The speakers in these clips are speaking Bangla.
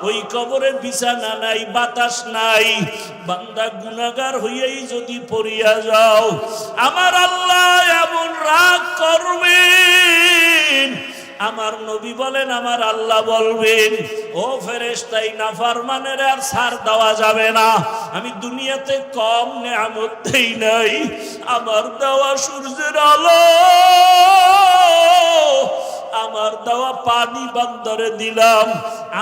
ওই কবরে বিছানা নাই, বাতাস নাই, বান্দা গুনাহগার হইয়াই যদি পড়িয়া যাও, আমার আল্লাহ এমন রাগ করবেন। আমার নবী বলেন, আমার আল্লাহ বলবেন, ও ফেরেশতাই নাফরমানের আর ছাড় দেওয়া যাবে না। আমি দুনিয়াতে কম নেয়ামত দেই নাই, আমার দেওয়া সূর্যের আলো, আমার দেওয়া পানি বান্দরে দিলাম,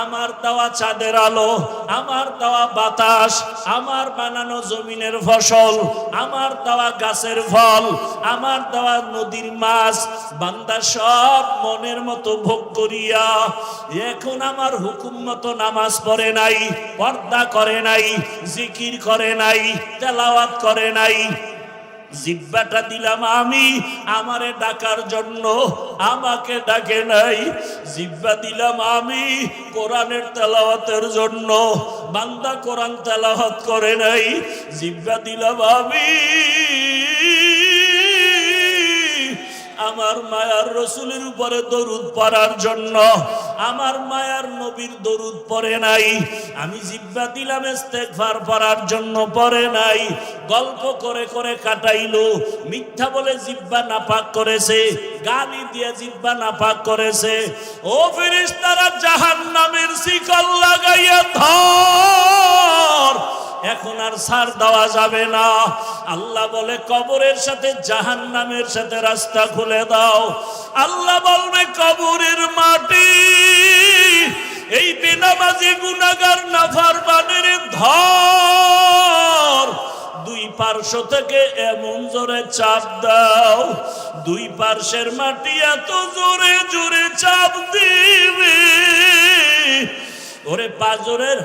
আমার দেওয়া চাঁদের আলো, আমার দেওয়া বাতাস, আমার বানানো জমিনের ফসল, আমার দেওয়া গাছের ফল, আমার দেওয়া নদীর মাছ, বান্দা সব মনের মতো ভোগ করিয়া এখন আমার হুকুম মতো নামাজ পড়ে নাই, পর্দা করে নাই, জিকির করে নাই, তেলাওয়াত করে নাই। জিহ্বাটা দিলাম আমি আমারে ডাকার জন্য, আমাকে ডাকে নাই। জিহ্বা দিলাম আমি কোরআনের তেলাওয়াতের জন্য, বান্দা কোরআন তেলাওয়াত করে নাই। জিহ্বা দিলাম আমি আমার মায়ার রসুলের উপরে দরুদ পড়ার জন্য, আমার মায়ার নবীর দরুদ পড়ে নাই। আমি জিহ্বা দিলাম ইস্তেগফার পড়ার জন্য, পড়ে নাই। গল্প করে করে কাটাইলো, মিথ্যা বলে জিহ্বা নাপাক করেছে, গালি দিয়ে জিহ্বা নাপাক করেছে। ও ফেরেশতারা, জাহান্নামের শিকল লাগাইয়া ধর, এখন আর ছাড় দেওয়া যাবে না। আল্লাহ বলে, কবরের সাথে জাহান্নামের সাথে রাস্তা খুলে দাও। আল্লাহ বলবে, কবরের মাটি এই বেনামাজি গুনাহগার নাফরমানের ধর, দুই পার্শ্ব থেকে এমন জোরে চাপ দাও, দুই পার্শ্বের মাটি এত জোরে জোরে চাপ দিবে, ওরে পাঁজরের